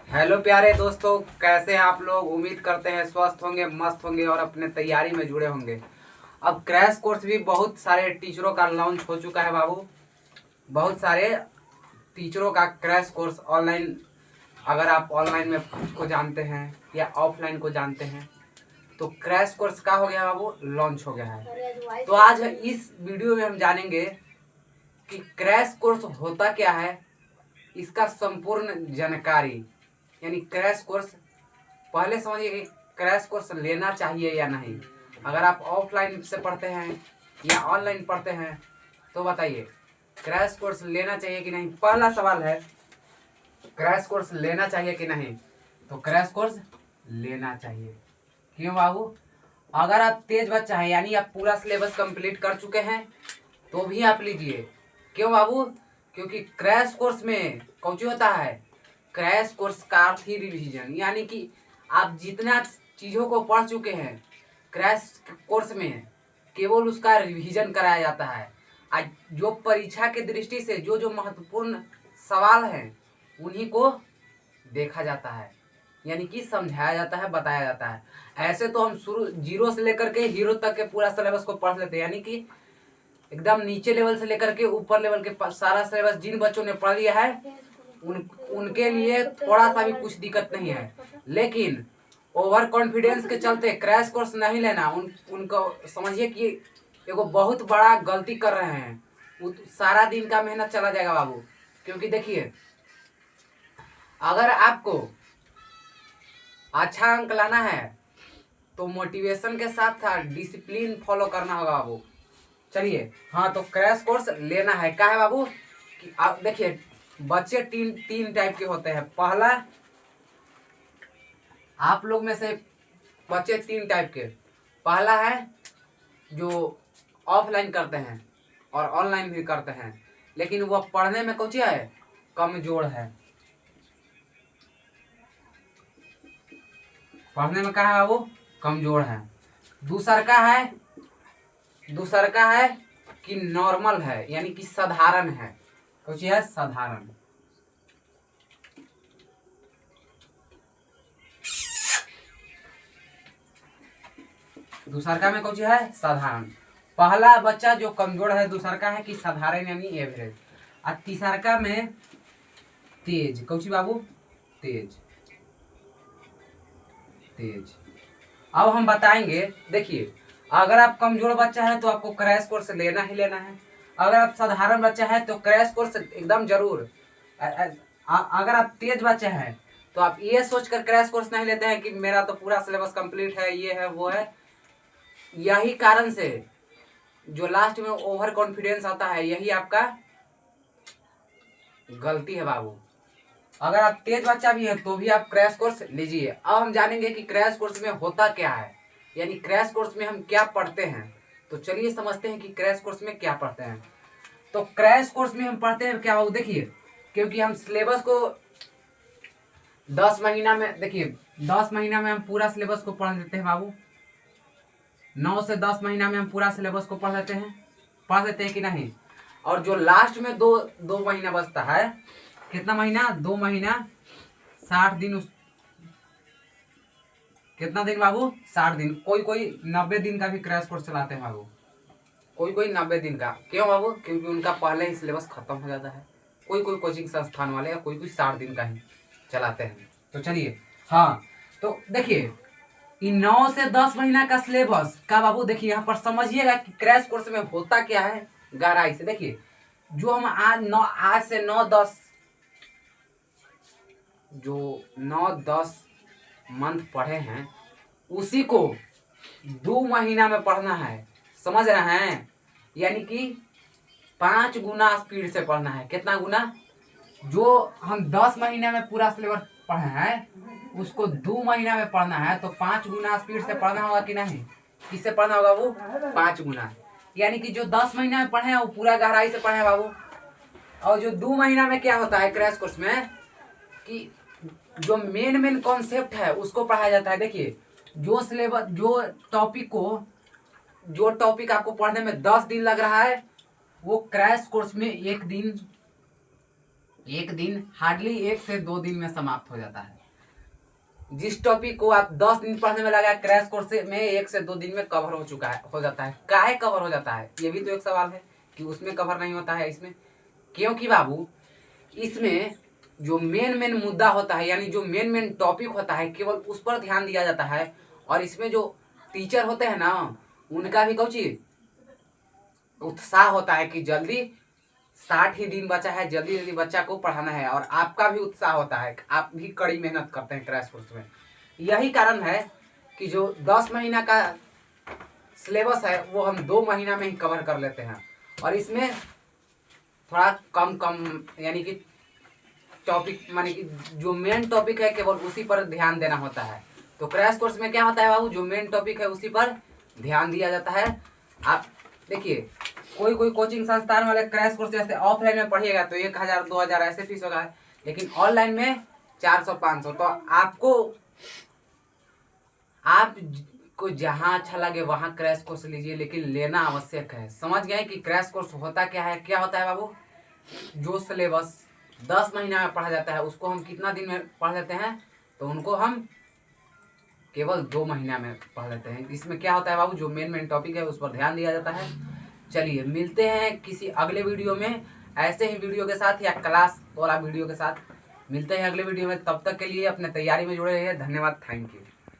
Hello प्यारे दोस्तों, कैसे हैं आप लोग। उम्मीद करते हैं स्वस्थ होंगे, मस्त होंगे और अपने तैयारी में जुड़े होंगे। अब क्रैश कोर्स भी बहुत सारे टीचरों का लॉन्च हो चुका है बाबू। बहुत सारे टीचरों का क्रैश कोर्स ऑनलाइन, अगर आप ऑनलाइन में को जानते हैं या ऑफलाइन को जानते हैं, तो क्रैश कोर्स का हो गया बाबू, लॉन्च हो गया है। तो आज इस वीडियो में हम जानेंगे कि क्रैश कोर्स होता क्या है, इसका संपूर्ण जानकारी। यानी क्रैश कोर्स पहले समझिए कि क्रैश कोर्स लेना चाहिए या नहीं। अगर आप ऑफलाइन से पढ़ते हैं या ऑनलाइन पढ़ते हैं तो बताइए, क्रैश कोर्स लेना चाहिए कि नहीं। पहला सवाल है, क्रैश कोर्स लेना चाहिए कि नहीं। तो क्रैश कोर्स लेना चाहिए। क्यों बाबू? अगर आप तेज बच्चा है, यानी आप पूरा सिलेबस कंप्लीट कर चुके हैं, तो भी आप लीजिए। क्यों बाबू? क्योंकि क्रैश कोर्स में कौन सी होता है, क्रैश कोर्स का अर्थ ही रिवीजन। यानी कि आप जितना चीज़ों को पढ़ चुके हैं, क्रैश कोर्स में केवल उसका रिवीजन कराया जाता है। आज जो परीक्षा के दृष्टि से जो जो महत्वपूर्ण सवाल हैं, उन्हीं को देखा जाता है, यानी कि समझाया जाता है, बताया जाता है। ऐसे तो हम शुरू जीरो से लेकर के हीरो तक के पूरा सिलेबस को पढ़ लेते हैं, यानी कि एकदम नीचे लेवल से लेकर के ऊपर लेवल के सारा सिलेबस जिन बच्चों ने पढ़ लिया है उनके लिए थोड़ा सा भी कुछ दिक्कत नहीं है। लेकिन ओवर कॉन्फिडेंस के चलते क्रैश कोर्स नहीं लेना, उनको समझिए कि एगो बहुत बड़ा गलती कर रहे हैं। सारा दिन का मेहनत चला जाएगा बाबू। क्योंकि देखिए, अगर आपको अच्छा अंक लाना है तो मोटिवेशन के साथ साथ डिसिप्लिन फॉलो करना होगा बाबू। चलिए, हाँ, तो क्रैश कोर्स लेना है। क्या है बाबू कि आप देखिए, बच्चे तीन तीन टाइप के होते हैं। पहला, आप लोग में से बच्चे तीन टाइप के। पहला है जो ऑफलाइन करते हैं और ऑनलाइन भी करते हैं, लेकिन वह पढ़ने में कुछ है, कमजोर है। पढ़ने में क्या है बाबू, कमजोर है। दूसर का है कि नॉर्मल है, यानी कि साधारण है। कुछ है साधारण। दूसरका में कुछ है साधारण। पहला बच्चा जो कमजोर है, दूसरका है कि साधारण यानी एवरेज, और तीसरका में तेज। कुछ बाबू, तेज। तेज अब हम बताएंगे। देखिए, अगर आप कमजोर बच्चा है तो आपको क्रैश कोर्स लेना ही लेना है। अगर आप साधारण बच्चा है तो क्रैश कोर्स एकदम जरूर। अगर आप तेज बच्चा है तो आप ये सोचकर क्रैश कोर्स नहीं लेते हैं कि मेरा तो पूरा सिलेबस कंप्लीट है, ये है वो है। यही कारण से जो लास्ट में ओवर कॉन्फिडेंस आता है, यही आपका गलती है बाबू। अगर आप तेज बच्चा भी है तो भी आप क्रैश कोर्स लीजिए। अब हम जानेंगे कि क्रैश कोर्स में होता क्या है, यानी क्रैश कोर्स में हम क्या पढ़ते हैं। तो चलिए समझते हैं कि क्रैश कोर्स में क्या पढ़ते हैं। तो क्रैश कोर्स में हम पढ़ते हैं क्या बाबू, देखिए, क्योंकि हम सिलेबस को 10 महीना में, देखिए 10 महीना में हम पूरा सिलेबस को पढ़ लेते हैं बाबू। 9 से 10 महीना में हम पूरा सिलेबस को पढ़ लेते हैं कि नहीं। और जो लास्ट में दो दो महीना बचता है, कितना महीना, 2 महीना, 60 दिन। कितना दिन बाबू, 60 दिन। कोई कोई 90 दिन का भी क्रैश कोर्स चलाते हैं बाबू। कोई 90 दिन का। क्यों बाबू? क्योंकि उनका पहले ही सिलेबस खत्म हो जाता है। कोई कोचिंग संस्थान वाले, या कोई 60 दिन का ही चलाते हैं। तो चलिए, हाँ, तो देखिए, 9 से 10 महीना का सिलेबस का बाबू, देखिए यहाँ पर समझिएगा कि क्रैश कोर्स में होता क्या है गहराई से। देखिए, जो हम आज से 9-10, जो 9-10 मंथ पढ़े हैं, उसी को 2 महीना में पढ़ना है। समझ रहे हैं? यानी कि 5 गुना स्पीड से पढ़ना है। कितना गुना? जो हम 10 महीने में पूरा सिलेबस पढ़े हैं, उसको 2 महीना में पढ़ना है, तो 5 गुना स्पीड से पढ़ना होगा कि नहीं। किससे पढ़ना होगा वो? 5 गुना। यानी कि जो 10 महीना में पढ़े हैं वो पूरा गहराई से पढ़े बाबू। और जो 2 महीना में क्या होता है क्रैश कोर्स में, कि जो मेन कॉन्सेप्ट है उसको पढ़ाया जाता है। देखिए, जो सिलेबस, जो टॉपिक आपको पढ़ने में 10 दिन लग रहा है, वो क्रैश कोर्स में 1 दिन एक दिन, हार्डली 1 से 2 दिन में समाप्त हो जाता है। जिस टॉपिक को आप 10 दिन पढ़ने में लगा, क्रैश कोर्स में 1 से 2 दिन में कवर हो चुका है, हो जाता है। काहे कवर हो जाता है, ये भी तो एक सवाल है कि उसमें कवर नहीं होता है इसमें। क्योंकि बाबू इसमें जो मेन मेन मुद्दा होता है, यानी जो मेन मेन टॉपिक होता है, केवल उस पर ध्यान दिया जाता है। और इसमें जो टीचर होते हैं ना, उनका भी कुछ उत्साह होता है कि जल्दी 60 ही दिन बचा है, जल्दी जल्दी बच्चा को पढ़ाना है। और आपका भी उत्साह होता है, आप भी कड़ी मेहनत करते हैं क्रैश कोर्स में। यही कारण है कि जो 10 महीना का सिलेबस है वो हम 2 महीना में ही कवर कर लेते हैं। और इसमें थोड़ा कम कम, यानी कि टॉपिक, माने कि जो मेन टॉपिक है केवल उसी पर ध्यान देना होता है। तो क्रैश कोर्स में क्या होता है बाबू, जो मेन टॉपिक है उसी पर ध्यान दिया जाता है। आप देखिए, कोई कोई कोचिंग संस्थान वाले क्रैश कोर्स जैसे ऑफलाइन में पढ़िएगा तो 1,000 2,000 ऐसे फीस होगा, लेकिन ऑनलाइन में 400 500। तो आपको जहाँ अच्छा लगे वहाँ क्रैश कोर्स लीजिए, लेकिन लेना आवश्यक है। समझ गए कि क्रैश कोर्स होता क्या है? क्या होता है बाबू, जो सिलेबस 10 महीना में पढ़ा जाता है उसको हम कितना दिन में पढ़ लेते हैं? तो उनको हम केवल 2 महीना में पढ़ लेते हैं। इसमें क्या होता है बाबू, जो मेन मेन टॉपिक है उस पर ध्यान दिया जाता है। चलिए मिलते हैं किसी अगले वीडियो में, ऐसे ही वीडियो के साथ या क्लास वाला वीडियो के साथ मिलते हैं अगले वीडियो में। तब तक के लिए अपने तैयारी में जुड़े रहिए। धन्यवाद, थैंक यू।